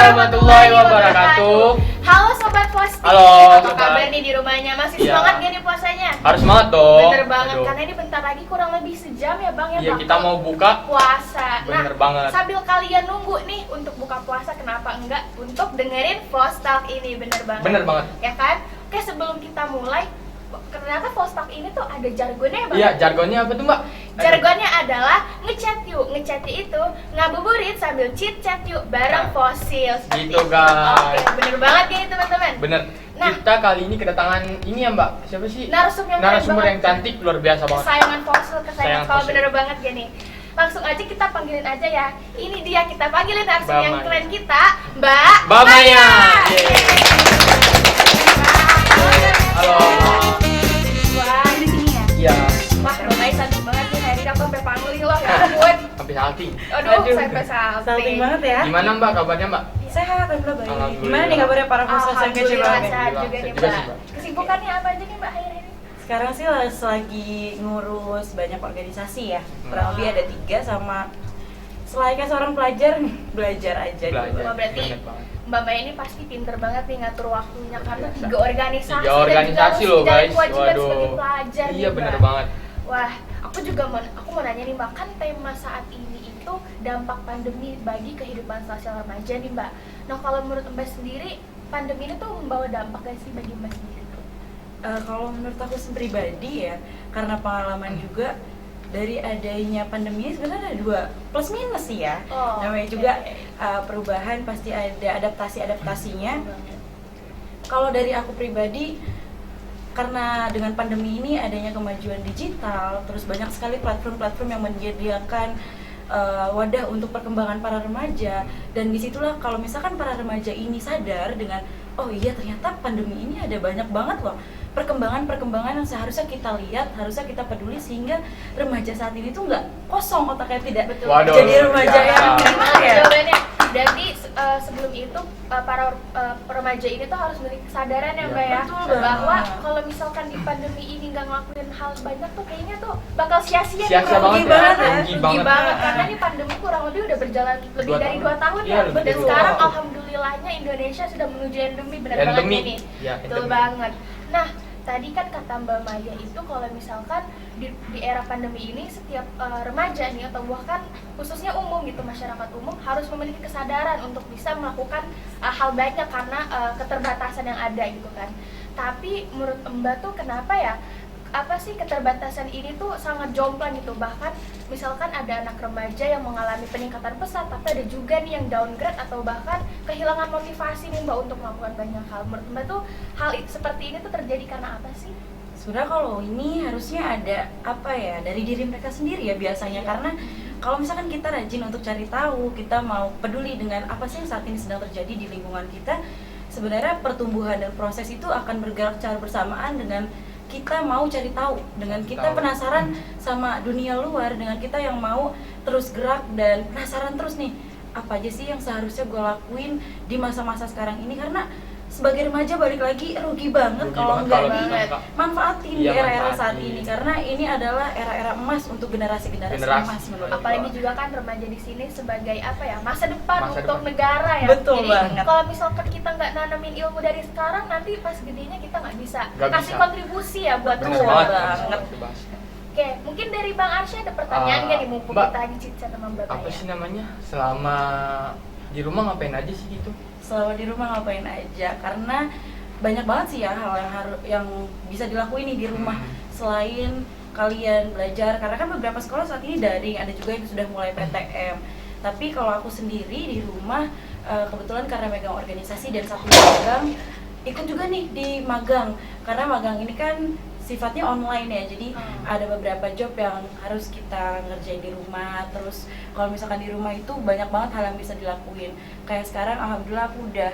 warahmatullahi wabarakatuh. Halo Sobat Posti. Halo, apa Sobat. kabar nih di rumahnya? Masih Iya. semangat gak nih puasanya? Harus semangat dong. Bener banget, Aduh. karena ini bentar lagi kurang lebih sejam ya Bang ya. Iya, bakal kita mau buka. puasa. Bener banget. Sambil kalian nunggu nih untuk buka puasa, kenapa enggak untuk dengerin Floss Talk ini, bener banget. Bener banget. Ya kan? Oke, sebelum kita mulai, ternyata Floss Talk ini tuh ada jargonnya ya Bang? Iya, jargonnya apa tuh, Mbak? Jargonnya adalah ngechat yuk. Ngechat itu ngabuburit sambil chit chat yuk bareng Nah, Fosil. Seperti gitu, itu. guys. Oke, bener banget gini teman-teman. Bener. Nah. Kita kali ini kedatangan ini ya, Mbak. Siapa sih? Narasumber yang cantik, luar biasa banget. Kesayangan Fosil, kesayangan Kesayangan kalau Fosil. bener banget gini. Langsung aja kita panggilin aja ya. Ini dia, kita panggilin narasumber Mbak yang Maya. keren kita, Mbak Maya. Maya. Yeay. Halo. Wah, di sini ya. Iya. Wah, Mbak Maya cantik banget nih. Hari ini aku sampai panggil loh, ya ampun. Sampai salting. Aduh, sampai salting. Salting banget ya. Gimana, Mbak, kabarnya, Mbak? Sehat, alhamdulillah baik. Alhamdulillah. Gimana nih kabarnya para fosil yang kece Alhamdulillah banget? sehat juga Alhamdulillah, nih saya juga Mbak. sih, Mbak. Kesibukannya apa aja nih Mbak akhir-akhir ini? Sekarang sih lagi ngurus banyak organisasi ya. Kurang Hmm. lebih ada 3 sama selayaknya seorang pelajar belajar aja. Belajar. Wah, berarti Bener banget. Mbak Maya ini pasti pinter banget nih ngatur waktunya karena Biasa. 3 organisasi 3 organisasi loh, guys. kewajiban Waduh. sebagai pelajar Iya, nih, bener Mbak. banget. Wah, aku mau nanya nih Mbak, kan tema saat ini itu dampak pandemi bagi kehidupan sosial remaja nih Mbak. Nah, kalau menurut Mbak sendiri, pandemi ini tuh membawa dampak gak sih bagi Mbak sendiri? Kalau menurut aku pribadi ya, karena pengalaman juga dari adanya pandemi ini sebenarnya ada 2 plus minus sih ya. Oh, Namanya oke. juga perubahan pasti ada adaptasinya. Kalau dari aku pribadi, karena dengan pandemi ini adanya kemajuan digital, terus banyak sekali platform-platform yang menyediakan wadah untuk perkembangan para remaja, dan disitulah kalau misalkan para remaja ini sadar dengan oh iya ternyata pandemi ini ada banyak banget loh perkembangan yang seharusnya kita lihat, harusnya kita peduli, sehingga remaja saat ini tuh nggak kosong otaknya, tidak Betul. Waduh, jadi remaja biasa. yang gimana ya. Jawabannya, berarti sebelum itu para remaja ini tuh harus memiliki kesadaran ya Iya, Mbak ya, betul banget. bahwa kalau misalkan di pandemi ini nggak ngelakuin hal banyak tuh kayaknya tuh bakal sia-sia nih, Sia-sia Mbak. banget Rugi ya. banget ya. Rugi Rugi banget Ah. karena ini pandemi kurang lebih udah berjalan lebih 2 dari 2 tahun Iya, ya, lebih dan dari 2 sekarang tahun. alhamdulillahnya Indonesia sudah menuju endemi, benar banget Endemi. ini. Ya, Betul endemi. banget. Nah, tadi kan kata Mbak Maya itu kalau misalkan di era pandemi ini setiap remaja nih atau bahkan khususnya umum gitu, masyarakat umum harus memiliki kesadaran untuk bisa melakukan hal banyak karena keterbatasan yang ada gitu kan. Tapi menurut Mbak tuh kenapa ya, apa sih keterbatasan ini tuh sangat jomplang gitu, bahkan misalkan ada anak remaja yang mengalami peningkatan pesat tapi ada juga nih yang downgrade atau bahkan kehilangan motivasi nih Mbak untuk melakukan banyak hal. Menurut Mbak tuh seperti ini tuh terjadi karena apa sih? Sebenarnya kalau ini harusnya ada apa ya dari diri mereka sendiri ya biasanya, karena kalau misalkan kita rajin untuk cari tahu, kita mau peduli dengan apa sih yang saat ini sedang terjadi di lingkungan kita, sebenarnya pertumbuhan dan proses itu akan bergerak secara bersamaan dengan kita mau cari tahu, dengan kita penasaran sama dunia luar, dengan kita yang mau terus gerak dan penasaran terus nih apa aja sih yang seharusnya gue lakuin di masa-masa sekarang ini, karena sebagai remaja balik lagi rugi banget Rugi kalau banget nggak kalau dimanfaatin Iya, di era-era manfaatin. saat ini, karena ini adalah era-era emas untuk generasi-generasi Generasi. emas menurut Apalagi gua. juga kan remaja di sini sebagai apa ya, masa depan Masa untuk depan. negara ya. Betul Jadi banget. kalau misalkan kita nggak nanamin ilmu dari sekarang, nanti pas gedenya kita nggak bisa Nggak kasih bisa. kontribusi ya buat Bener Betul banget. banget. Oke, mungkin dari Bang Arsya ada pertanyaan nggak nih, mumpung Mbak, kita lagi chat sama Mbak Apa Maya? sih namanya? Selama di rumah ngapain aja sih gitu? Selama di rumah ngapain aja, karena banyak banget sih ya hal yang bisa dilakuin nih di rumah selain kalian belajar, karena kan beberapa sekolah saat ini daring, ada juga yang sudah mulai PTM. Tapi kalau aku sendiri di rumah kebetulan karena megang organisasi dan satu magang, ikut juga nih di magang, karena magang ini kan sifatnya online ya, jadi ada beberapa job yang harus kita ngerjain di rumah. Terus kalau misalkan di rumah itu banyak banget hal yang bisa dilakuin, kayak sekarang alhamdulillah aku udah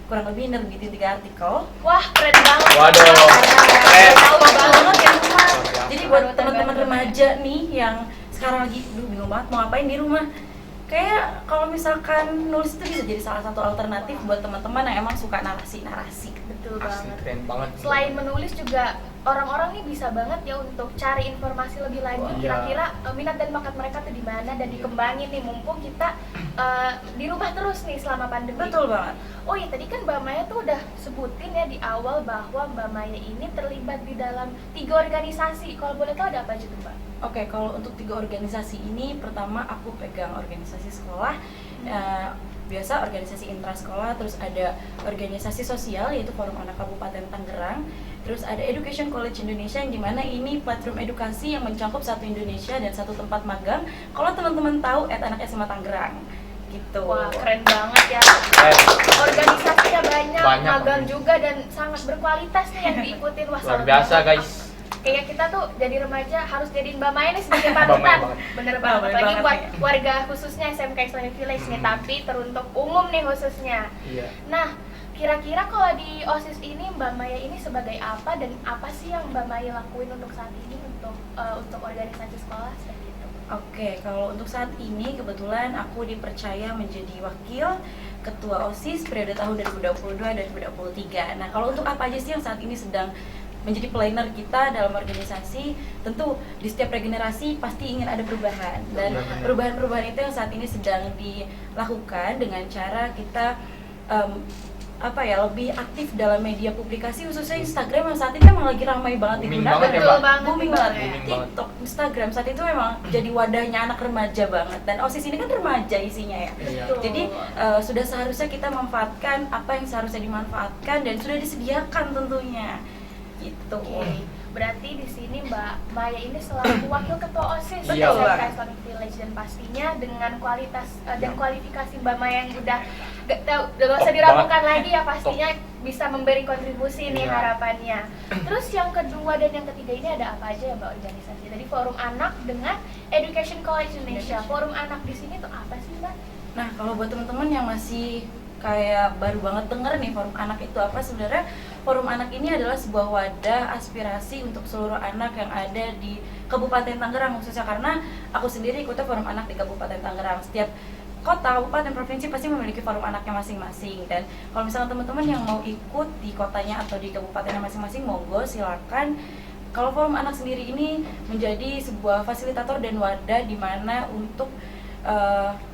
kurang lebih nerbitin 3 artikel. Wah, keren banget. Waduh, keren. Tahu Banget banget ya rumah. biasa. Jadi buat Baru teman-teman terbaru. remaja nih yang sekarang lagi bingung banget mau ngapain di rumah, kayak kalau misalkan nulis itu bisa jadi salah satu alternatif buat teman-teman yang emang suka narasi-narasi. Betul Asli banget. keren banget. Selain menulis juga orang-orang nih bisa banget ya untuk cari informasi lebih lanjut. Wah, Kira-kira minat dan bakat mereka tuh di mana dan dikembangin nih, mumpung kita di rumah terus nih selama pandemi. Betul banget. Oh iya, tadi kan Mbak Maya tuh udah sebutin ya di awal bahwa Mbak Maya ini terlibat di dalam 3 organisasi. Kalau boleh tahu ada apa aja tuh, Mbak? Oke, kalau untuk 3 organisasi ini, pertama aku pegang organisasi sekolah, biasa organisasi intrasekolah, terus ada organisasi sosial yaitu Forum Anak Kabupaten Tangerang, terus ada Education College Indonesia yang dimana ini platform edukasi yang mencakup satu Indonesia dan satu tempat magang. Kalau teman-teman tahu, anak SMA Tangerang gitu. Wah, keren banget ya. Organisasinya banyak, magang juga dan sangat berkualitas nih yang diikutin. Wah, Luar biasa guys. Kayak kita tuh jadi remaja harus jadiin Mbak Maya nih sebagai panutan. Bener banget, apalagi buat warga khususnya SMK Islamic Village nih, tapi teruntuk umum nih khususnya. Iya. Nah, kira-kira kalau di OSIS ini Mbak Maya ini sebagai apa dan apa sih yang Mbak Maya lakuin untuk saat ini untuk organisasi sekolah seperti itu? Oke, kalau untuk saat ini kebetulan aku dipercaya menjadi wakil ketua OSIS periode tahun 2022-2023. Nah, kalau untuk apa aja sih yang saat ini sedang menjadi planner kita dalam organisasi, tentu di setiap regenerasi pasti ingin ada perubahan, dan perubahan-perubahan itu yang saat ini sedang dilakukan dengan cara kita lebih aktif dalam media publikasi, khususnya Instagram yang saat ini memang lagi ramai banget digunakan. Booming banget. TikTok, Instagram saat itu memang jadi wadahnya anak remaja banget, dan OSIS ini kan remaja isinya ya. Jadi sudah seharusnya kita memanfaatkan apa yang seharusnya dimanfaatkan dan sudah disediakan tentunya. Gitu. Berarti di sini Mbak Maya ini selaku wakil ketua OSIS Iya, SMK Islamic Village, dan pastinya dengan kualitas dan kualifikasi Mbak Maya yang udah gak usah diragukan lagi ya, pastinya bisa memberi kontribusi nih harapannya. Terus yang kedua dan yang ketiga ini ada apa aja ya Mbak organisasi? Tadi Forum Anak dengan Education College Indonesia. Forum Anak di sini tuh apa sih Mbak? Nah, kalau buat teman-teman yang masih kayak baru banget denger nih Forum Anak itu apa, sebenarnya Forum Anak ini adalah sebuah wadah aspirasi untuk seluruh anak yang ada di Kabupaten Tangerang khususnya, karena aku sendiri ikutnya Forum Anak di Kabupaten Tangerang. Setiap kota, kabupaten, provinsi pasti memiliki forum anaknya masing-masing, dan kalau misalnya teman-teman yang mau ikut di kotanya atau di kabupatennya masing-masing, monggo silakan. Kalau Forum Anak sendiri ini menjadi sebuah fasilitator dan wadah di mana untuk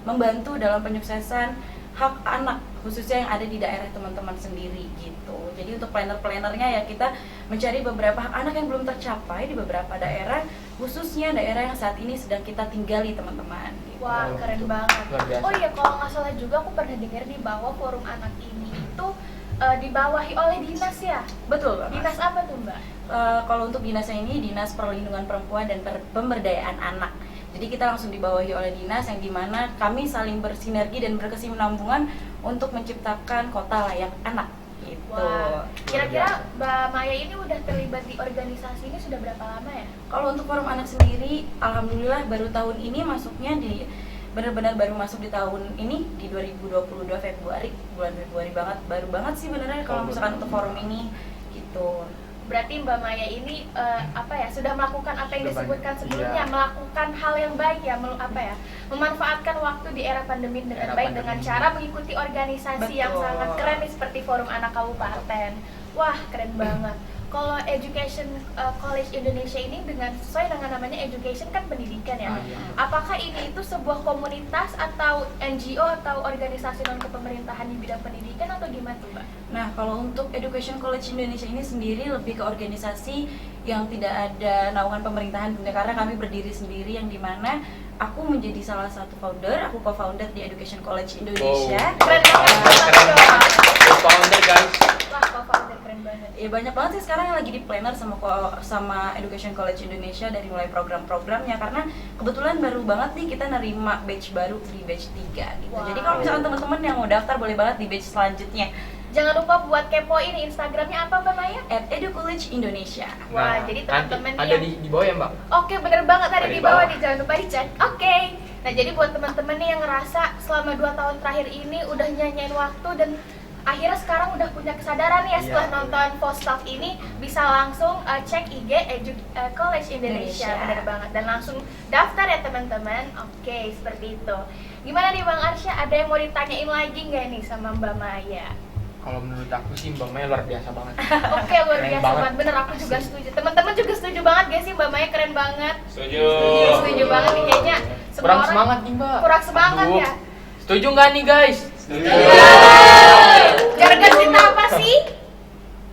membantu dalam penyuksesan hak anak khususnya yang ada di daerah teman-teman sendiri gitu. Jadi untuk planner-plannernya ya kita mencari beberapa hak anak yang belum tercapai di beberapa daerah, khususnya daerah yang saat ini sedang kita tinggali teman-teman gitu. Wah, keren banget. Oh iya, kalau nggak salah juga aku pernah dengar di bawah Forum Anak ini itu dibawahi oleh dinas ya? Betul banget. Dinas apa tuh Mbak? Kalau untuk dinasnya ini Dinas Perlindungan Perempuan dan Pemberdayaan Anak. Jadi kita langsung dibawahi oleh dinas yang dimana kami saling bersinergi dan berkesinambungan untuk menciptakan kota layak anak gitu. Wah, kira-kira Mbak Maya ini udah terlibat di organisasi ini sudah berapa lama ya? Kalau untuk Forum Anak sendiri, alhamdulillah baru tahun ini masuknya, di benar-benar baru masuk di tahun ini di 2022 Februari, bulan Februari banget, baru banget sih beneran kalau misalkan untuk forum ini gitu. Berarti Mbak Maya ini sudah melakukan apa yang disebutkan sebelumnya, melakukan hal yang baik ya, memanfaatkan waktu di era pandemi dengan baik dengan cara mengikuti organisasi yang sangat keren nih, seperti Forum Anak Kabupaten. Wah, keren banget. Kalau Education College Indonesia ini sesuai dengan namanya education kan pendidikan ya. Apakah ini itu sebuah komunitas atau NGO atau organisasi non kepemerintahan di bidang pendidikan atau gimana tuh Mbak? Nah, kalau untuk Education College Indonesia ini sendiri lebih ke organisasi yang tidak ada naungan pemerintahan, karena kami berdiri sendiri, yang dimana aku menjadi salah satu founder, aku co-founder di Education College Indonesia. Keren banget. Co-founder guys. Wah, co-founder keren banget. Ya banyak banget sih sekarang yang lagi di planner sama Education College Indonesia, dari mulai program-programnya, karena kebetulan baru banget nih kita nerima batch baru di batch 3 gitu. Jadi kalau misalkan teman-teman yang mau daftar boleh banget di batch selanjutnya. Jangan lupa buat kepoin Instagramnya apa Mbak Maya? @educollege_indonesia. Wah, jadi teman-teman ada di bawah ya Mbak? Oke, bener banget, ada di bawah nih, jangan lupa dicek. Oke. Nah, jadi buat teman-teman nih yang ngerasa selama 2 tahun terakhir ini udah nyanyain waktu dan akhirnya sekarang udah punya kesadaran ya setelah nonton Vostok ini, bisa langsung cek IG College Indonesia. Bener banget, dan langsung daftar ya teman-teman. Oke, seperti itu. Gimana nih Bang Arsya, ada yang mau ditanyain lagi nggak nih sama Mbak Maya? Kalau menurut aku sih Mbak Maya luar biasa banget. Oke, luar Keren biasa banget. banget. Bener, aku juga setuju. Teman-teman juga setuju banget gak sih Mbak Maya keren banget? Setuju. Setuju banget nih kayaknya. Semua Kurang orang semangat nih Mbak. kurang semangat Aduh. ya. Setuju nggak nih guys? Setuju. Jargon kita apa sih?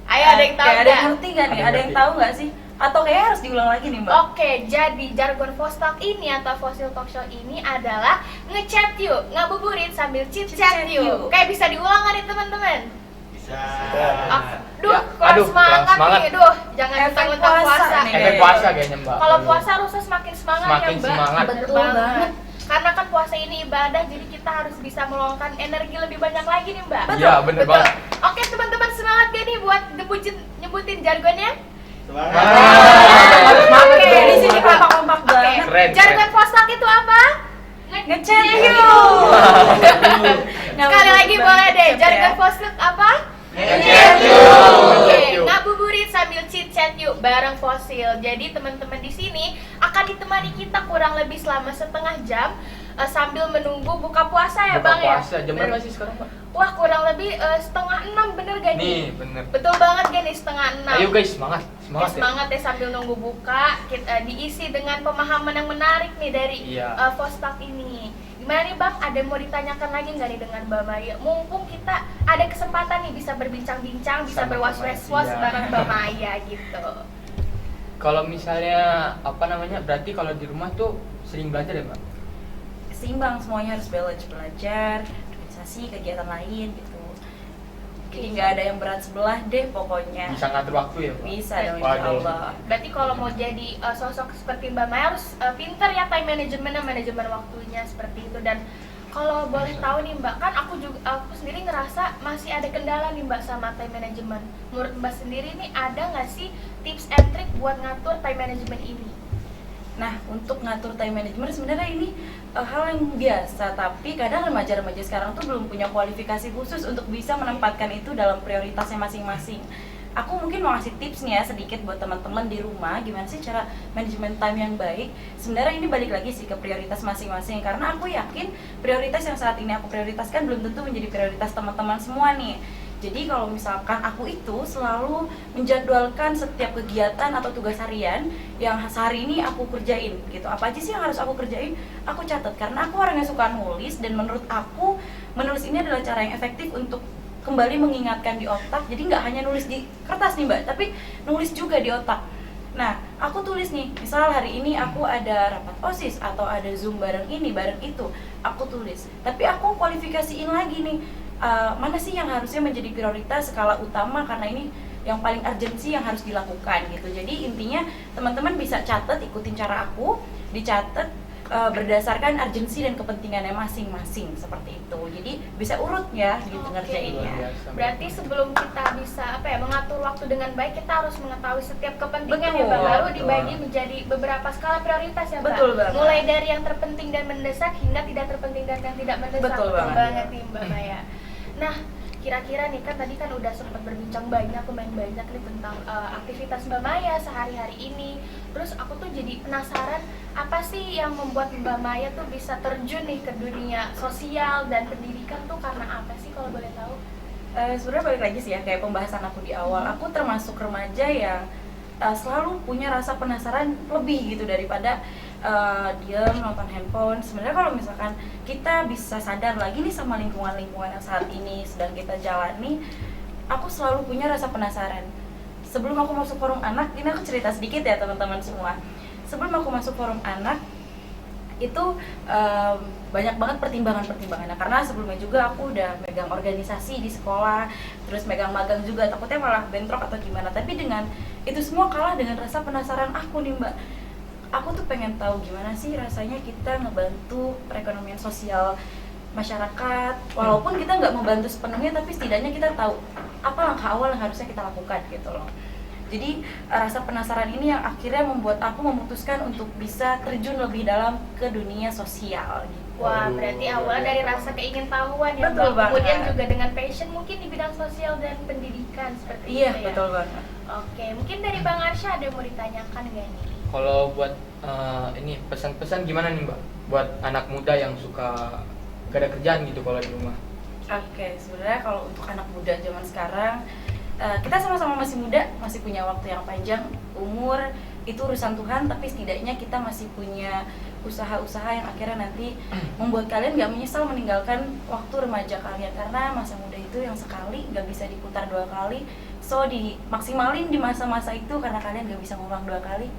Ayo ada yang tahu Kayak ada nggak? yang ngerti nggak nih? Ada yang Ada yang ngerti. tahu nggak sih? Atau kayaknya harus diulang lagi nih Mbak? Oke, jadi jargon Fostalk ini atau Fossil Talk Show ini adalah ngechat yuk, ngabuburit sambil chit-chat Chit-chat yuk. yuk. Kayak bisa diulang nggak nih teman-teman? Bisa. Duh, Ya, kurang aduh, semangat kurang semangat. nih. Duh, jangan Efek mentang-mentang puasa puasa. nih. Efek puasa kayaknya Mbak. Kalau puasa harusnya semakin semangat Semakin ya Mbak. semangat. Bener Betul banget. Karena kan puasa ini ibadah, jadi kita harus bisa meluangkan energi lebih banyak lagi nih Mbak. Iya, bener banget. Oke teman-teman, semangat gak nih buat nyebutin jargonnya? Semangat. Harus semangat Oke, dong. Di sini kompak-kompak Oke, banget. Keren, jargon Fostalk itu apa? Ngechat Yuk. yuk. Sekali lagi boleh deh, Ngechat jargon ya. Fostalk apa? Ngechat Oke, yuk. ngabuburit sambil chit-chat yuk bareng Fosil. Jadi teman-teman di sini akan ditemani kita kurang lebih selama setengah jam sambil menunggu buka puasa ya Buka Bang ya? puasa. Jam berapa sih sekarang Mbak? Wah, kurang lebih setengah 6, bener gak nih? Nih, bener. Betul banget gak nih, setengah 6. Ayo guys, semangat. Semangat ya. Semangat ya sambil nunggu buka, kita diisi dengan pemahaman yang menarik nih dari Iya. Fostalk ini. Gimana nih Bang, ada yang mau ditanyakan lagi nggak nih dengan Mbak Maya? Mumpung kita ada kesempatan nih bisa berbincang-bincang, bisa Sama berwas-was Mbak Maya. bareng Mbak Maya gitu. Kalau misalnya apa namanya? Berarti kalau di rumah tuh sering belajar ya, Mbak? Seimbang, semuanya harus belajar, organisasi, kegiatan lain gitu. Jadi nggak ada yang berat sebelah deh pokoknya. Bisa ngatur waktu ya, Mbak? Bisa dong Waduh. insyaallah. Berarti kalau mau jadi sosok seperti Mbak Maya harus pinter ya time manajemennya, manajemen waktunya seperti itu. Dan kalau boleh tahu nih Mbak, kan aku sendiri ngerasa masih ada kendala nih Mbak sama time management. Menurut Mbak sendiri nih ada nggak sih tips and trick buat ngatur time management ini? Nah, untuk ngatur time management sebenarnya ini hal yang biasa, tapi kadang remaja-remaja sekarang tuh belum punya kualifikasi khusus untuk bisa menempatkan itu dalam prioritasnya masing-masing. Aku mungkin mau ngasih tips nih ya sedikit buat teman-teman di rumah, gimana sih cara manajemen time yang baik. Sebenarnya ini balik lagi sih ke prioritas masing-masing, karena aku yakin prioritas yang saat ini aku prioritaskan belum tentu menjadi prioritas teman-teman semua nih. Jadi kalau misalkan aku itu selalu menjadwalkan setiap kegiatan atau tugas harian yang sehari ini aku kerjain gitu. Apa aja sih yang harus aku kerjain? Aku catat karena aku orangnya suka nulis, dan menurut aku menulis ini adalah cara yang efektif untuk kembali mengingatkan di otak. Jadi nggak hanya nulis di kertas nih Mbak, tapi nulis juga di otak. Nah, aku tulis nih, misal hari ini aku ada rapat OSIS atau ada Zoom bareng ini, bareng itu, aku tulis. Tapi aku kualifikasiin lagi nih, mana sih yang harusnya menjadi prioritas skala utama, karena ini yang paling urgensi yang harus dilakukan gitu. Jadi intinya teman-teman bisa catat, ikutin cara aku, dicatat berdasarkan urgensi dan kepentingannya masing-masing seperti itu. Jadi bisa urut ya gitu Oke. ngerjainnya. Luar biasa. Berarti sebelum kita bisa mengatur waktu dengan baik, kita harus mengetahui setiap kepentingan ya Betul. Mbak, baru Betul. dibagi menjadi beberapa skala prioritas ya Mbak. Betul banget. Mulai dari yang terpenting dan mendesak hingga tidak terpenting dan yang tidak mendesak. Betul banget. nih Mbak Maya. Nah, kira-kira nih kan tadi kan udah sempat berbincang banyak, lumayan banyak nih tentang aktivitas Mbak Maya sehari-hari ini. Terus aku tuh jadi penasaran, apa sih yang membuat Mbak Maya tuh bisa terjun nih ke dunia sosial dan pendidikan tuh karena apa sih kalau boleh tahu? Sebenarnya balik lagi sih ya, kayak pembahasan aku di awal, aku termasuk remaja yang selalu punya rasa penasaran lebih gitu daripada diam nonton handphone. Sebenarnya kalau misalkan kita bisa sadar lagi nih sama lingkungan-lingkungan yang saat ini sedang kita jalani, aku selalu punya rasa penasaran. Sebelum aku masuk forum anak, ini aku cerita sedikit ya teman-teman semua. Sebelum aku masuk forum anak, itu banyak banget pertimbangan-pertimbangannya, karena sebelumnya juga aku udah megang organisasi di sekolah, terus megang magang juga, takutnya malah bentrok atau gimana. Tapi dengan itu semua kalah dengan rasa penasaran aku nih Mbak. Aku tuh pengen tahu gimana sih rasanya kita ngebantu perekonomian sosial masyarakat, walaupun kita nggak membantu sepenuhnya, tapi setidaknya kita tahu apa langkah awal yang harusnya kita lakukan gitu loh. Jadi rasa penasaran ini yang akhirnya membuat aku memutuskan untuk bisa terjun lebih dalam ke dunia sosial gitu. Wah, Waduh, berarti awalnya dari rasa keingintahuan ya Betul Mbak. banget. Kemudian juga dengan passion mungkin di bidang sosial dan pendidikan seperti Iya, itu ya. betul banget. Oke, mungkin dari Bang Arsya ada yang mau ditanyakan nggak nih? Kalau buat ini pesan-pesan gimana nih Mbak? Buat anak muda yang suka gak ada kerjaan gitu kalau di rumah. Oke, sebenarnya kalau untuk anak muda zaman sekarang, kita sama-sama masih muda, masih punya waktu yang panjang. Umur itu urusan Tuhan, tapi setidaknya kita masih punya usaha-usaha yang akhirnya nanti membuat kalian gak menyesal meninggalkan waktu remaja kalian. Karena masa muda itu yang sekali, gak bisa diputar 2 kali. So, dimaksimalin di masa-masa itu karena kalian gak bisa ngulang 2 kali.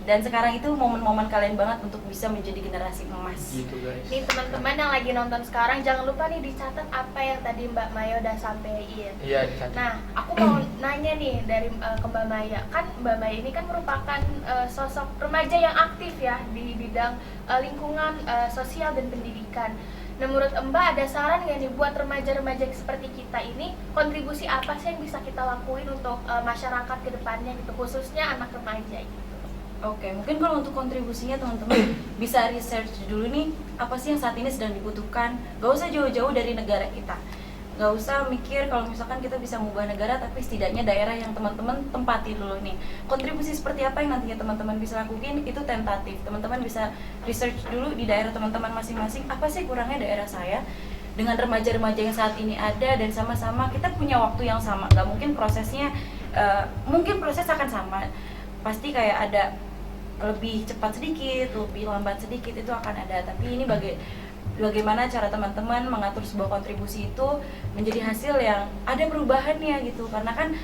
Dan sekarang itu momen-momen kalian banget untuk bisa menjadi generasi emas. Gitu guys. Nih teman-teman yang lagi nonton sekarang, jangan lupa nih dicatat apa yang tadi Mbak Maya udah sampein. Iya, dicatat. Nah, aku mau nanya nih dari ke Mbak Maya. Kan Mbak Maya ini kan merupakan sosok remaja yang aktif ya di bidang lingkungan sosial dan pendidikan. Nah, menurut Mbak ada saran nggak nih buat remaja-remaja seperti kita ini, kontribusi apa sih yang bisa kita lakuin untuk masyarakat ke depannya gitu, khususnya anak remaja gitu? Oke, mungkin kalau untuk kontribusinya teman-teman bisa research dulu nih apa sih yang saat ini sedang dibutuhkan. Gak usah jauh-jauh dari negara kita, gak usah mikir kalau misalkan kita bisa mengubah negara, tapi setidaknya daerah yang teman-teman tempati dulu nih. Kontribusi seperti apa yang nantinya teman-teman bisa lakuin itu tentatif. Teman-teman bisa research dulu di daerah teman-teman masing-masing, apa sih kurangnya daerah saya dengan remaja-remaja yang saat ini ada, dan sama-sama kita punya waktu yang sama. Gak mungkin prosesnya, mungkin proses akan sama, pasti kayak ada lebih cepat sedikit, lebih lambat sedikit, itu akan ada. Tapi ini bagaimana cara teman-teman mengatur sebuah kontribusi itu menjadi hasil yang ada perubahannya gitu. Karena kan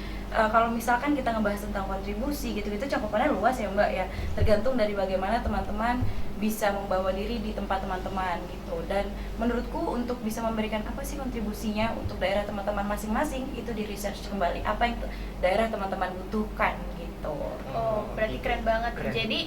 kalau misalkan kita ngebahas tentang kontribusi gitu-gitu cakupannya luas ya Mbak ya, tergantung dari bagaimana teman-teman bisa membawa diri di tempat teman-teman gitu. Dan menurutku untuk bisa memberikan apa sih kontribusinya untuk daerah teman-teman masing-masing, itu di research kembali apa yang daerah teman-teman butuhkan gitu. Oh, berarti keren banget. Keren. Jadi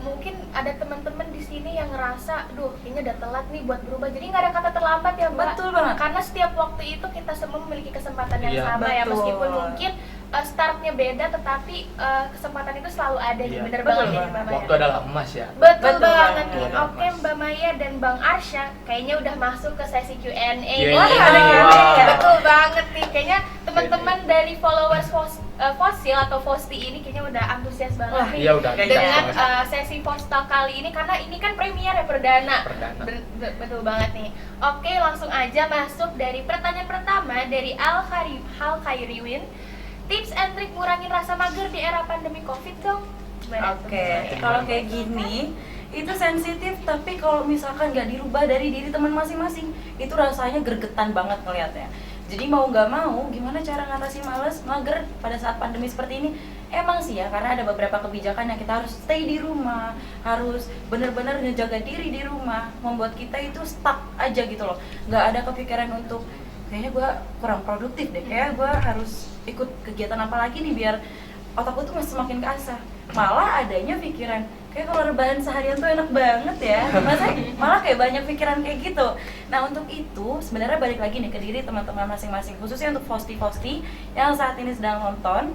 mungkin ada teman-teman di sini yang ngerasa, duh, kayaknya udah telat nih buat berubah. Jadi nggak ada kata terlambat ya, Mbak. Betul banget. Karena setiap waktu itu kita semua memiliki kesempatan yang Iya, sama ya, betul. meskipun mungkin startnya beda, tetapi kesempatan itu selalu ada nih. Iya, Bener betul banget ya, banget. Mbak Maya. Waktu adalah emas ya. Betul Betul banget banget. nih. Betul. Oke, Mbak Maya dan Bang Arsya kayaknya udah masuk ke sesi Q&A. Q&A. Wah, ada Wah. Q&A ya. Betul banget nih. Kayaknya teman-teman dari followers Fosil atau Fosti ini kayaknya udah antusias banget Wah, nih Iya udah. dengan Iya. sesi Postal kali ini, karena ini kan premier ya, perdana. Perdana. Betul banget nih. Oke, langsung aja masuk dari pertanyaan pertama dari Al Khairiwin. Tips and trik ngurangin rasa mager di era pandemi Covid dong. Gimana tuh, Oke, Mbak Maya? kalau kayak gini itu sensitif, tapi kalau misalkan nggak dirubah dari diri teman masing-masing, itu rasanya gregetan banget ngeliatnya. Jadi mau nggak mau, gimana cara ngatasin males, mager pada saat pandemi seperti ini? Emang sih ya, karena ada beberapa kebijakan yang kita harus stay di rumah, harus benar-benar ngejaga diri di rumah, membuat kita itu stuck aja gitu loh. Nggak ada kepikiran untuk, kayaknya gue kurang produktif deh, kayaknya gue harus ikut kegiatan apa lagi nih biar otakku tuh masih semakin keasah. Malah adanya pikiran, kayak kalau rebahan seharian tuh enak banget ya. Malah kayak banyak pikiran kayak gitu. Nah, untuk itu sebenarnya balik lagi nih ke diri teman-teman masing-masing, khususnya untuk Fosti yang saat ini sedang nonton.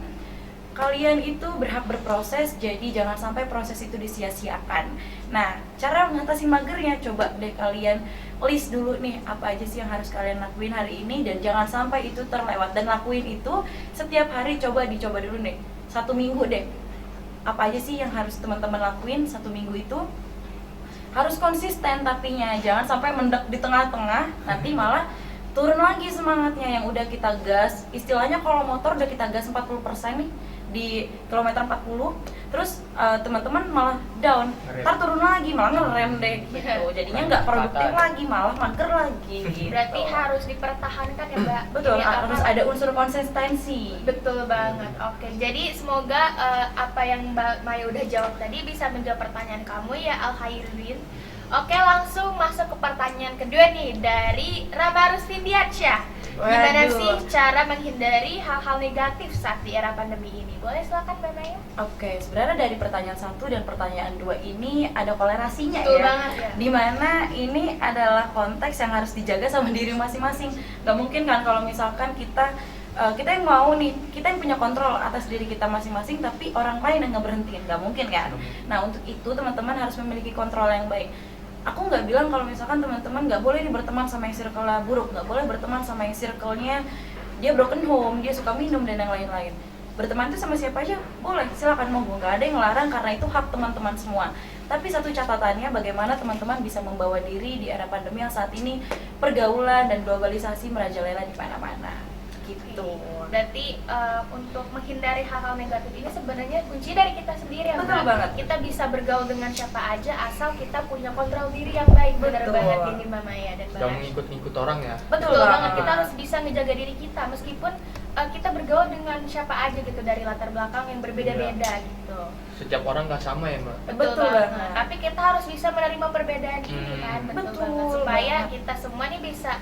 Kalian itu berhak berproses, jadi jangan sampai proses itu disia-siakan. Nah, cara mengatasi magernya, coba deh kalian list dulu nih apa aja sih yang harus kalian lakuin hari ini, dan jangan sampai itu terlewat. Dan lakuin itu setiap hari, dicoba dulu deh 1 minggu deh. Apa aja sih yang harus teman-teman lakuin 1 minggu itu, harus konsisten tapinya, jangan sampai mendek di tengah-tengah, nanti malah turun lagi semangatnya. Yang udah kita gas, istilahnya kalau motor udah kita gas 40% nih di kilometer 40, terus teman-teman malah down, ntar turun lagi malah ngerem deh gitu, jadinya nggak produktif lagi, malah mager lagi gitu. Berarti harus dipertahankan ya, Mbak. Betul, Ini harus ada unsur konsistensi. Betul banget. Oke, jadi semoga apa yang Mbak Maya udah jawab tadi bisa menjawab pertanyaan kamu ya, Al Khairuddin. Oke, langsung masuk ke pertanyaan kedua nih dari Rama Rustindiatsya. Gimana Waduh. sih cara menghindari hal-hal negatif saat di era pandemi ini? Boleh silakan Mbak Maya. Oke, sebenarnya dari pertanyaan 1 dan pertanyaan 2 ini ada kolerasinya Betul ya. banget ya. Dimana ini adalah konteks yang harus dijaga sama diri masing-masing. Gak mungkin kan kalau misalkan kita yang mau nih, kita yang punya kontrol atas diri kita masing-masing, tapi orang lain yang ngeberhentiin, gak mungkin kan. Nah, untuk itu teman-teman harus memiliki kontrol yang baik. Aku nggak bilang kalau misalkan teman-teman nggak boleh nih berteman sama yang circle-nya buruk, nggak boleh berteman sama yang circle-nya dia broken home, dia suka minum dan yang lain-lain. berteman tuh sama siapa aja boleh, silakan monggo, nggak ada yang ngelarang karena itu hak teman-teman semua. Tapi satu catatannya, bagaimana teman-teman bisa membawa diri di era pandemi yang saat ini pergaulan dan globalisasi merajalela di mana-mana gitu. Berarti untuk menghindari hal-hal negatif ini sebenarnya kunci dari kita sendiri ya, Betul Mbak. banget. Kita bisa bergaul dengan siapa aja asal kita punya kontrol diri yang baik. Benar Betul. banget ini Mbak Maya dan Mbak Gak Ash. mengikut-ngikut orang ya. Betul banget, kita harus bisa ngejaga diri kita meskipun kita bergaul dengan siapa aja gitu dari latar belakang yang berbeda-beda gitu. Setiap orang gak sama ya mbak. Betul banget. Tapi kita harus bisa menerima perbedaan ini kan, betul Betul banget. Supaya banget. kita semua nih bisa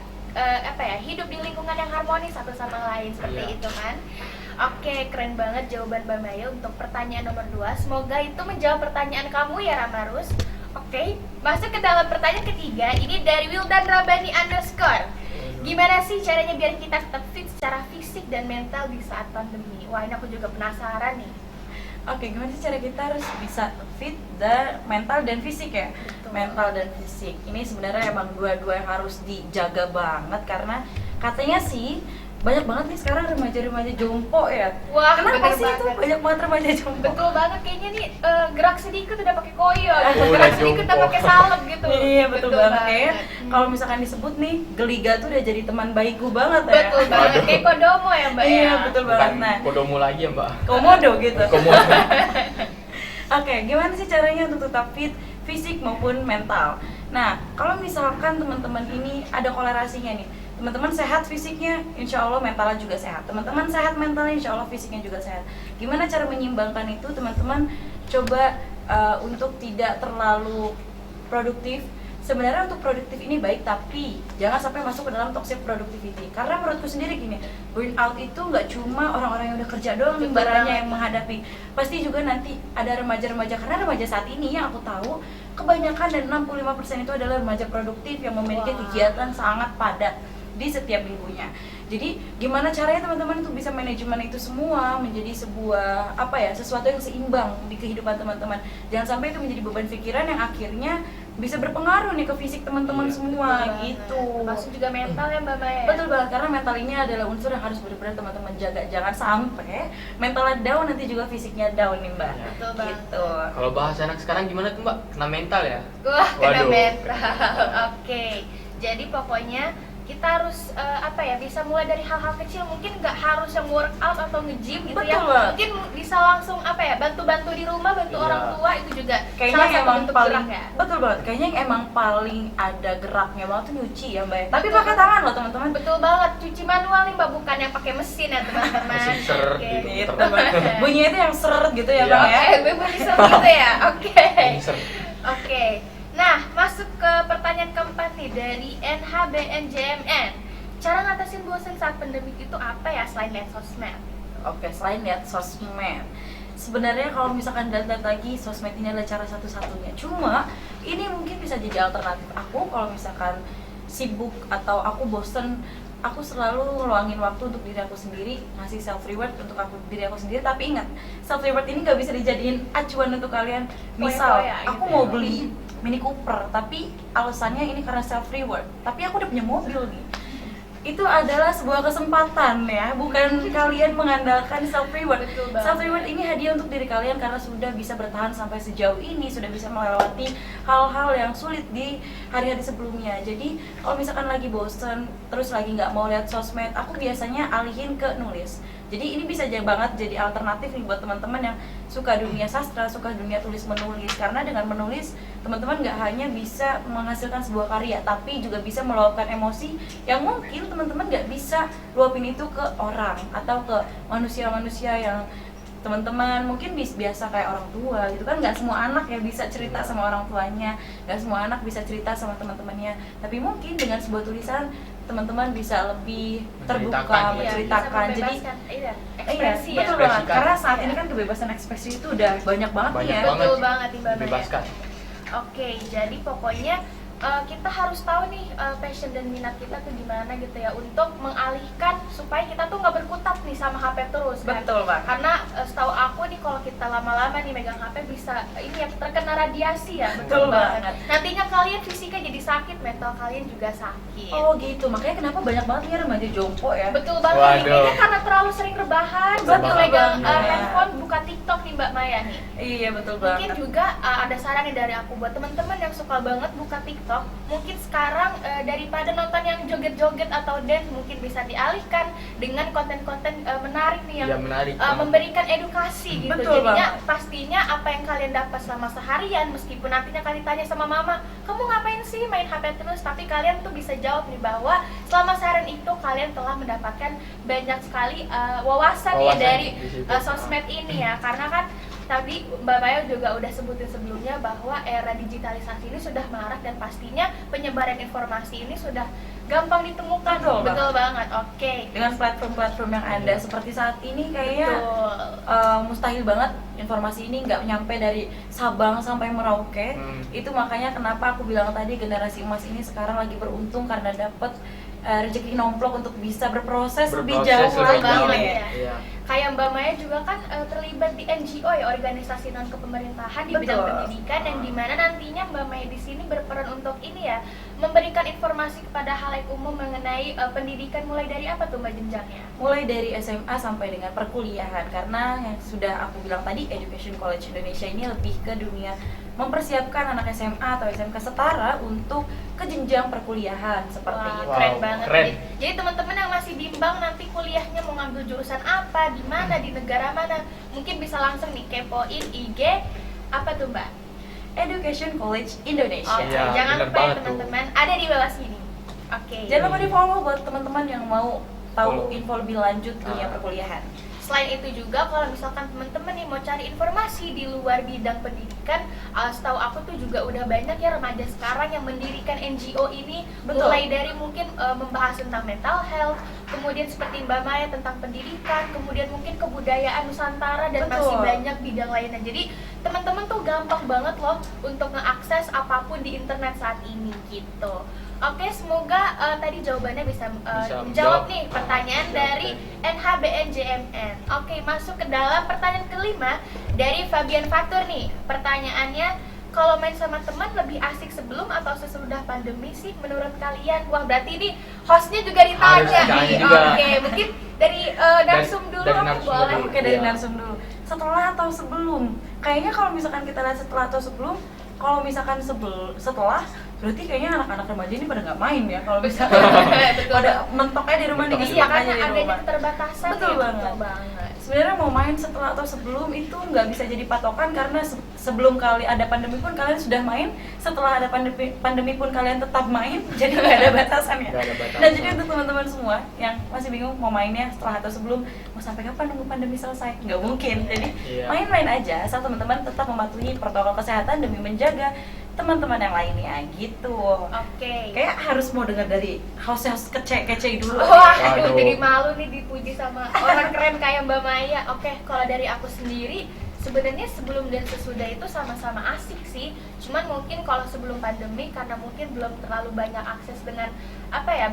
hidup di lingkungan yang harmonis satu sama lain seperti Iya. itu kan. Oke, keren banget jawaban Mbak Maya untuk pertanyaan nomor 2. Semoga itu menjawab pertanyaan kamu ya Ramarus. Oke, masuk ke dalam pertanyaan ketiga. Ini dari Wildan Rabani _ Gimana sih caranya biar kita tetap fit secara fisik dan mental di saat pandemi? Wah, ini aku juga penasaran nih. Oke, gimana sih cara kita harus bisa fit dan mental dan fisik ya? Betul. Mental dan fisik. Ini sebenarnya emang dua-dua yang harus dijaga banget karena katanya sih banyak banget nih sekarang remaja-remaja jompo ya. Wah, kenapa bener sih itu banget. banyak banget remaja jompo? Betul banget, kayaknya nih gerak sedikit udah pakai koyo, Oh, gerak udah sedikit udah jompo. pakai salep gitu. Iya betul banget. Kayaknya kalau misalkan disebut nih Geliga tuh udah jadi teman baikku banget ya. Betul banget, Waduh. kayak kodomo ya Mbak Iya ya. betul Bukan banget. Nah, kodomo lagi ya mbak. komodo gitu. Komodo. Oke, gimana sih caranya untuk tetap fit fisik maupun mental? Nah, kalau misalkan teman-teman ini ada kolerasinya nih, teman-teman sehat fisiknya, insya Allah mentalnya juga sehat. Teman-teman sehat mentalnya, insya Allah fisiknya juga sehat. Gimana cara menyimbangkan itu? Teman-teman coba untuk tidak terlalu produktif. Sebenarnya untuk produktif ini baik, tapi jangan sampai masuk ke dalam toxic productivity. Karena menurutku sendiri gini, burnout itu nggak cuma orang-orang yang udah kerja doang nih Betul baranya banget. yang menghadapi. Pasti juga nanti ada remaja-remaja, karena remaja saat ini yang aku tahu kebanyakan dan 65% itu adalah remaja produktif yang memiliki Wah. kegiatan sangat padat di setiap minggunya. Jadi gimana caranya teman-teman untuk bisa manajemen itu semua menjadi sebuah sesuatu yang seimbang di kehidupan teman-teman. Jangan sampai itu menjadi beban pikiran yang akhirnya bisa berpengaruh nih ke fisik teman-teman Iya, semua Betul gitu. banget. Termasuk juga mental ya Mbak Maya. Betul banget, karena mental ini adalah unsur yang harus benar-benar teman-teman jaga. Jangan sampai mentalnya down nanti juga fisiknya down nih mbak. Betul banget. Gitu. Kalau bahas anak sekarang gimana tuh mbak? Kena mental ya? Wah, kena Waduh. mental. Oke. Jadi pokoknya kita harus bisa mulai dari hal-hal kecil, mungkin nggak harus yang workout atau nge-gym gitu ya. Betul banget. Mungkin bisa langsung bantu-bantu di rumah, bantu Iya. orang tua, itu juga Kayaknya salah yang satu emang bentuk paling gerak ya. betul banget. Kayaknya yang emang paling ada geraknya banget tuh nyuci ya mbak. Tapi Betul. pakai tangan loh teman-teman. Betul banget, cuci manual nih Mbak, bukan yang pakai mesin ya teman-teman. Mesin seret Oke. gitu. Gitu, Bang. Bunyinya itu yang seret gitu ya Iya. bang ya. Gue bunyi gitu ya. Oke. Insert. Oke. Nah, masuk ke pertanyaan keempat nih dari NHBNJMN. Cara ngatasin bosan saat pandemi itu apa ya selain lihat sosmed? Oke, selain lihat sosmed, sebenarnya kalau misalkan dilihat lagi, sosmed ini adalah cara satu-satunya. Cuma ini mungkin bisa jadi alternatif aku kalau misalkan sibuk atau aku bosen, aku selalu ngeluangin waktu untuk diri aku sendiri, ngasih self reward untuk diri aku sendiri. Tapi ingat, self reward ini nggak bisa dijadiin acuan untuk kalian. Misal Foya-foya aku gitu mau ya. beli Mini Cooper, tapi alasannya ini karena self reward. Tapi aku udah punya mobil nih. Itu adalah sebuah kesempatan ya, bukan kalian mengandalkan self reward. Betul banget. Self reward ini hadiah untuk diri kalian karena sudah bisa bertahan sampai sejauh ini, sudah bisa melewati hal-hal yang sulit di hari-hari sebelumnya. Jadi kalau misalkan lagi bosen, terus lagi nggak mau lihat sosmed, aku biasanya alihin ke nulis. Jadi ini bisa banget jadi alternatif nih buat teman-teman yang suka dunia sastra, suka dunia tulis menulis. Karena dengan menulis, teman-teman nggak hanya bisa menghasilkan sebuah karya, tapi juga bisa meluapkan emosi yang mungkin teman-teman nggak bisa luapin itu ke orang atau ke manusia-manusia yang teman-teman mungkin biasa kayak orang tua gitu kan. Nggak semua anak ya bisa cerita sama orang tuanya, nggak semua anak bisa cerita sama teman-temannya, tapi mungkin dengan sebuah tulisan teman-teman bisa lebih terbuka, Menceritakan, Iya, menceritakan. bisa Jadi membebaskan, iya, ekspresi ya. betul banget. Ekspresikan. Karena saat Iya. ini kan kebebasan ekspresi itu udah banyak banget nih Banyak ya. banget. Betul banget nih Mbak Maya. Bebaskan. Oke, jadi pokoknya kita harus tahu nih passion dan minat kita tuh gimana gitu ya, untuk mengalihkan supaya kita tuh nggak berkutat nih sama HP terus kan. Betul, Bang. Karena setahu aku nih kalau kita lama-lama nih megang HP bisa ini ya, terkena radiasi ya. Betul banget. Nantinya kalian fisiknya jadi sakit, mental kalian juga sakit. Oh gitu, makanya kenapa banyak banget nih remaja jompo ya. Betul banget nih, Waduh. kayaknya karena terlalu sering rebahan, Betul megang banget. handphone, buka TikTok nih Mbak Maya nih. Iya betul Mungkin banget. juga ada saran nih dari aku buat teman-teman yang suka banget buka TikTok. Mungkin sekarang daripada nonton yang joget-joget atau dance, mungkin bisa dialihkan dengan konten-konten menarik nih yang Ya, menarik. memberikan edukasi gitu. Betul Jadinya banget. pastinya apa yang kalian dapat selama seharian, meskipun nantinya kalian tanya sama mama, kamu ngapain sih main HP terus? Tapi kalian tuh bisa jawab nih bahwa selama seharian itu kalian telah mendapatkan banyak sekali wawasan ya Wawasan dari di situ. sosmed ini ya. Karena kan tadi Mbak Maya juga udah sebutin sebelumnya bahwa era digitalisasi ini sudah marak dan pastinya penyebaran informasi ini sudah gampang ditemukan. Betul banget. Oke. Dengan platform-platform yang ada seperti saat ini kayaknya Betul. mustahil banget informasi ini nggak nyampe dari Sabang sampai Merauke. Itu makanya kenapa aku bilang tadi generasi emas ini sekarang lagi beruntung karena dapat rezeki nomplok untuk bisa berproses lebih jauh Berproses lebih lagi jauh. nih. Iya. Kayak Mbak Maya juga kan terlibat di NGO ya, organisasi non kepemerintahan di bidang Betul. pendidikan, yang dimana nantinya Mbak Maya di sini berperan untuk ini ya, memberikan informasi kepada halayak umum mengenai pendidikan, mulai dari apa tuh Mbak jenjangnya? Mulai dari SMA sampai dengan perkuliahan, karena yang sudah aku bilang tadi Education College Indonesia ini lebih ke dunia mempersiapkan anak SMA atau SMK setara untuk ke jenjang perkuliahan seperti Wah, itu. keren Wow, banget. keren. Jadi teman-teman yang masih bimbang nanti kuliahnya mau ngambil jurusan apa, di mana, di negara mana, mungkin bisa langsung nih kepoin IG apa tuh Mbak? Education College Indonesia. Oke, Iya, jangan bener lupa ya banget tuh. teman-teman, ada di bawah sini. Oke. Jangan lupa di follow buat teman-teman yang mau tahu Follow. info lebih lanjut dunia Ah. perkuliahan. Selain itu juga kalau misalkan teman-teman nih mau cari informasi di luar bidang pendidikan, setahu aku tuh juga udah banyak ya remaja sekarang yang mendirikan NGO ini. Betul. Mulai dari mungkin membahas tentang mental health, kemudian seperti Mbak Maya tentang pendidikan, kemudian mungkin kebudayaan Nusantara, dan Betul. masih banyak bidang lainnya. Jadi teman-teman tuh gampang banget loh untuk mengakses apapun di internet saat ini gitu. Oke, semoga tadi jawabannya bisa Bisa menjawab menjawab. nih pertanyaan Jawab dari NHBNJMN. Oke, masuk ke dalam pertanyaan kelima dari Fabian Fatur nih. Pertanyaannya, kalau main sama teman lebih asik sebelum atau sesudah pandemi sih menurut kalian? Wah, berarti ini hostnya juga ditanya Harus ditanya nih. juga. Oke, mungkin dari Narsum dulu dari aku Narsum boleh. dulu. Oke, dari Iya. Narsum dulu. Setelah atau sebelum? Kayaknya kalau misalkan kita lihat setelah atau sebelum, kalau misalkan setelah, berarti kayaknya anak-anak remaja ini pada nggak main ya. Kalau misalkan Betul. pada mentoknya di rumah nih, Mentok. Iya, ngisiin karena aja di adanya rumah. keterbatasan. Betul ya. banget. Betul banget. Sebenarnya mau main setelah atau sebelum itu nggak bisa jadi patokan, karena sebelum kali ada pandemi pun kalian sudah main, setelah ada pandemi pun kalian tetap main, jadi nggak ada batasan ya. Nggak ada batasan. Dan jadi untuk teman-teman semua yang masih bingung mau mainnya setelah atau sebelum, mau sampai kapan nunggu pandemi selesai, nggak mungkin. Jadi Iya. main-main aja, asal teman-teman tetap mematuhi protokol kesehatan demi menjaga teman-teman yang lainnya gitu. Oke. Kayak harus mau dengar dari host-host kece dulu. Wah, aduh, Waduh. jadi malu nih dipuji sama orang keren kayak Mbak Maya. Oke, kalau dari aku sendiri, sebenarnya sebelum dan sesudah itu sama-sama asik sih. Cuman mungkin kalau sebelum pandemi, karena mungkin belum terlalu banyak akses dengan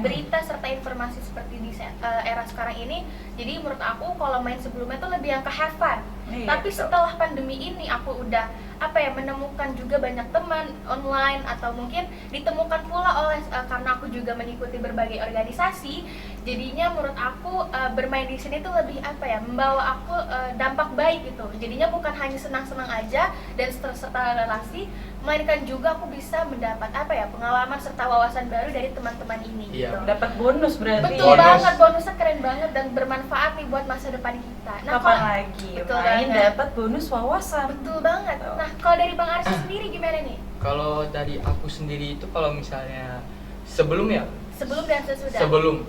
berita serta informasi seperti di era sekarang ini. Jadi menurut aku kalau main sebelumnya tuh lebih yang ke have fun. Iya, Tapi betul. setelah pandemi ini aku udah menemukan juga banyak teman online, atau mungkin ditemukan pula oleh karena aku juga mengikuti berbagai organisasi. Jadinya menurut aku bermain di sini tuh lebih membawa aku dampak baik gitu. Jadinya bukan hanya senang-senang aja dan serta relasi, melainkan juga aku bisa mendapat pengalaman serta wawasan baru dari teman-teman ini. Iya. Gitu. Dapat bonus berarti. Betul Bonus. banget, bonusnya keren banget dan bermanfaat nih buat masa depan kita. Kapan kalau- lagi betul main banget. dapat bonus wawasan. Betul banget. Betul. Nah, kalau dari Bang Arsi sendiri gimana nih? Kalau dari aku sendiri itu kalau misalnya sebelum ya, Sebelum dan sesudah?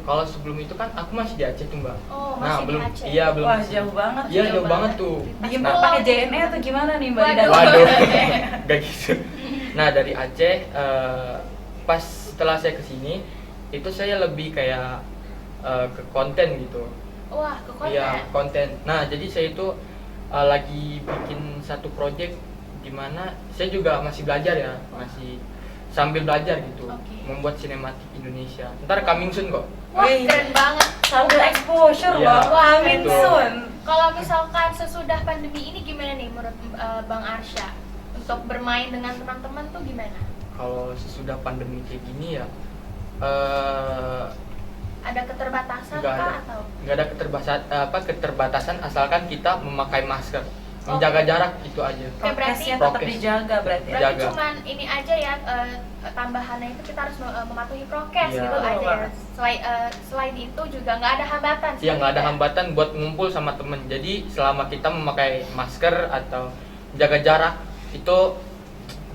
kalau sebelum itu kan aku masih di Aceh tuh Mbak. Oh, Nah, masih di belum, Aceh. iya belum. Wah, jauh banget. Iya, jauh jauh banget banget. tuh. Bikin Nah, pakai JNE atau gimana nih Mbak? Di dalam? Waduh, gak gitu. Nah dari Aceh, pas setelah saya kesini, itu saya lebih kayak ke konten gitu. Wah, ke konten. Iya konten. Nah jadi saya itu lagi bikin satu project di mana saya juga masih belajar ya, masih sambil belajar gitu, Oke. membuat sinematik Indonesia. Ntar coming soon kok. Wah, Wih. keren banget. Sambil exposure Iya, loh, amin betul. soon. Kalau misalkan sesudah pandemi ini gimana nih menurut Bang Arsya? Untuk bermain dengan teman-teman tuh gimana? Kalau sesudah pandemi kayak gini ya, Ada keterbatasan nggak kah ada, atau? nggak ada keterbatasan asalkan kita memakai masker, menjaga jarak itu aja. Oke, berarti Prokesnya tetap prokes. dijaga berarti. Berarti Jaga. cuman ini aja ya, tambahannya itu kita harus mematuhi prokes Iya. gitu aja ya. Betul. Selain itu juga nggak ada hambatan. Ya nggak ada seperti hambatan buat ngumpul sama temen. Jadi selama kita memakai masker atau jaga jarak itu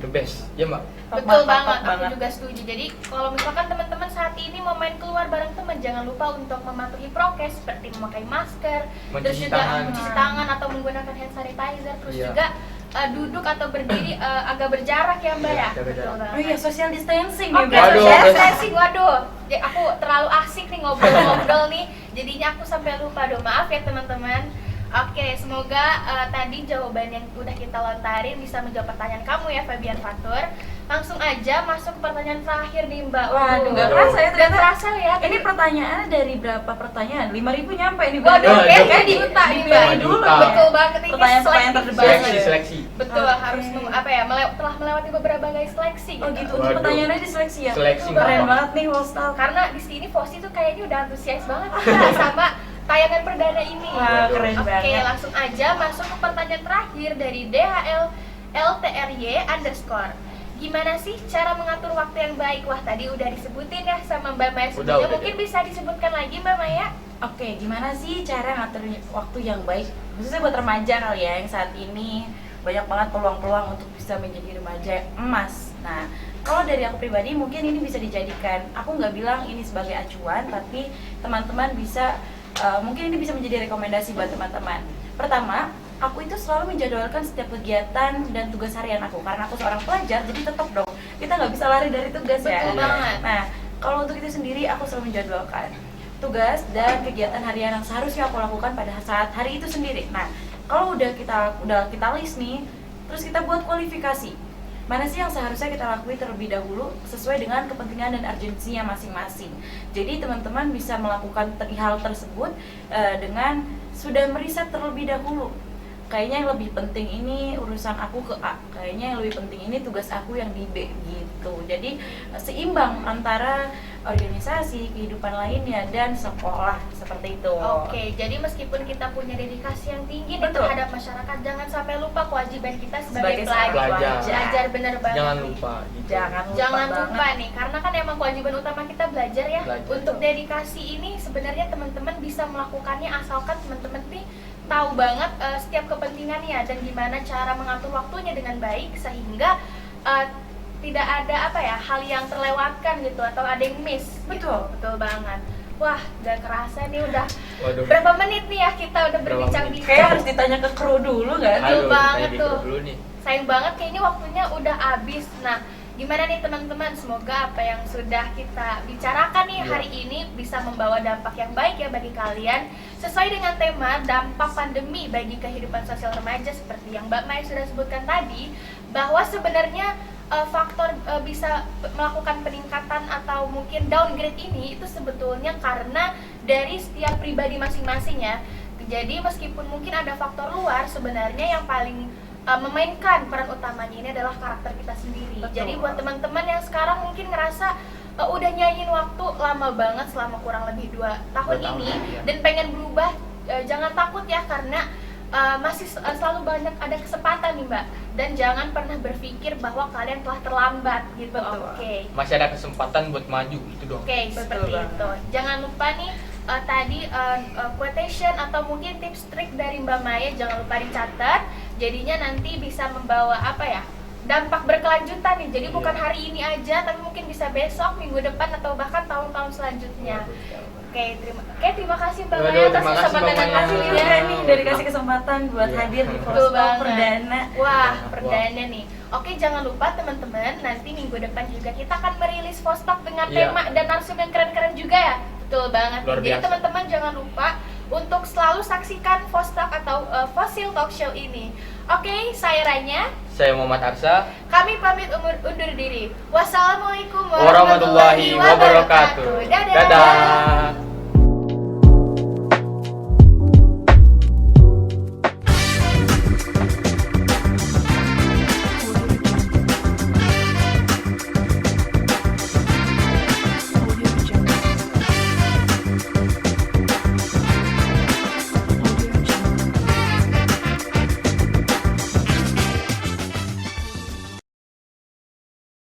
the best, ya mbak. Betul banget, aku juga setuju. Jadi kalau misalkan teman-teman saat ini mau main keluar bareng teman, jangan lupa untuk mematuhi prokes seperti memakai masker, terus Mencuci juga tangan. mencuci tangan atau menggunakan hand sanitizer, terus Iya. juga duduk atau berdiri agak berjarak ya mbak Iya, ya. jaga jarak. Oh iya, social distancing Oke, nih Waduh, social betul. distancing, waduh. Ya, aku terlalu asik nih ngobrol-ngobrol nih, jadinya aku sampai lupa. Maaf ya teman-teman. Oke, semoga tadi jawaban yang udah kita lontarin bisa menjawab pertanyaan kamu ya Fabian Fatur. Langsung aja masuk ke pertanyaan terakhir nih Mbak. Waduh, nggak Waduh. kerasa ya Nggak ternyata. kerasa ya. Ini pertanyaannya dari berapa pertanyaan? 5.000 nyampe nih. Waduh, Waduh. kayak juta nih Mbak. Lima dulu juta. ya. Betul banget ini Pertanyaan-pertanyaan seleksi terdebat. banget. Seleksi, seleksi. Betul, Oke. harus nunggu apa ya? Telah melewati beberapa guys seleksi Oh gitu, Waduh. pertanyaannya diseleksi ya? Seleksi, Keren Mbak. banget nih Hostal. Karena di sini Fosi tuh kayaknya udah antusias banget sama tayangan perdana ini. Wah, keren Oke, banget. langsung aja masuk ke pertanyaan terakhir dari DHL LTRY_. Gimana sih cara mengatur waktu yang baik? Wah, tadi udah disebutin ya sama Mbak Maya sebelumnya. Udah. Mungkin bisa disebutkan lagi Mbak Maya? Oke, gimana sih cara ngatur waktu yang baik? Khususnya buat remaja kali ya, yang saat ini banyak banget peluang-peluang untuk bisa menjadi remaja emas. Nah, kalau dari aku pribadi mungkin ini bisa dijadikan, aku nggak bilang ini sebagai acuan, tapi teman-teman bisa, mungkin ini bisa menjadi rekomendasi buat teman-teman. Pertama, aku itu selalu menjadwalkan setiap kegiatan dan tugas harian aku, karena aku seorang pelajar, jadi tetap dong kita nggak bisa lari dari tugas ya. Betul banget. Nah, kalau untuk itu sendiri aku selalu menjadwalkan tugas dan kegiatan harian yang seharusnya aku lakukan pada saat hari itu sendiri. Nah, kalau udah kita list nih, terus kita buat kualifikasi. Mana sih yang seharusnya kita lakuin terlebih dahulu sesuai dengan kepentingan dan urgensinya masing-masing. Jadi teman-teman bisa melakukan hal tersebut dengan sudah meriset terlebih dahulu. Kayaknya yang lebih penting ini urusan aku ke A, kayaknya yang lebih penting ini tugas aku yang di B gitu. Jadi seimbang antara organisasi, kehidupan lainnya, dan sekolah seperti itu. Oke, jadi meskipun kita punya dedikasi yang tinggi nih Betul. terhadap masyarakat, jangan sampai lupa kewajiban kita Sebagai sebagai seorang pelajar. pelajar. Belajar bener banget. Jangan nih. lupa gitu. Jangan lupa banget. nih, karena kan emang kewajiban utama kita belajar ya. Belajar. Untuk dedikasi ini sebenarnya teman-teman bisa melakukannya asalkan teman-teman nih tahu banget setiap kepentingannya dan gimana cara mengatur waktunya dengan baik sehingga tidak ada apa ya hal yang terlewatkan gitu atau ada yang miss. Betul. Betul banget. Wah, gak kerasa nih udah Waduh. berapa menit nih ya kita udah Berapa berbincang-bincang. Kayak harus ditanya ke kru dulu nggak? Betul Aduh, banget tanya tuh. gitu dulu nih. Sayang banget kayaknya waktunya udah habis. Nah, gimana nih teman-teman? Semoga apa yang sudah kita bicarakan nih Iya. hari ini bisa membawa dampak yang baik ya bagi kalian. Sesuai dengan tema dampak pandemi bagi kehidupan sosial remaja seperti yang Mbak Maya sudah sebutkan tadi, bahwa sebenarnya faktor bisa melakukan peningkatan atau mungkin downgrade ini itu sebetulnya karena dari setiap pribadi masing-masing ya. Jadi meskipun mungkin ada faktor luar, sebenarnya yang paling memainkan peran utamanya ini adalah karakter kita sendiri. Betul. Jadi buat teman-teman yang sekarang mungkin ngerasa udah nyanyiin waktu lama banget selama kurang lebih 2 tahun 2 tahun, ini iya. dan pengen berubah, jangan takut ya karena masih selalu banyak ada kesempatan nih Mbak, dan jangan pernah berpikir bahwa kalian telah terlambat gitu. Betul. Oke. Masih ada kesempatan buat maju itu dong. Oke, Betul seperti banget. itu. Jangan lupa nih tadi quotation atau mungkin tips trik dari Mbak Maya jangan lupa dicatat. Jadinya nanti bisa membawa apa ya? Dampak berkelanjutan nih. Jadi bukan Iya. hari ini aja, tapi mungkin bisa besok, minggu depan atau bahkan tahun-tahun selanjutnya. Oke, terima kasih Mbak Waduh, Maya atas terima kasih, kesempatan Mbak yang Maya. kasih Juga ya. nih udah dikasih kesempatan buat Iya. hadir di Betul Vostok banget. Perdana. Wah, Wah. perdana nih. Oke, jangan lupa teman-teman, nanti minggu depan juga kita akan merilis Vostok dengan Iya. tema dan narsum yang keren-keren juga ya. Betul banget. Luar Jadi biasa. teman-teman jangan lupa untuk selalu saksikan Vostok atau Fossil Talk Show ini. Oke, saya Ranya. Saya Muhammad Arsa. Kami pamit undur diri. Wassalamualaikum Warahmatullahi wabarakatuh. Dadah. Dadah.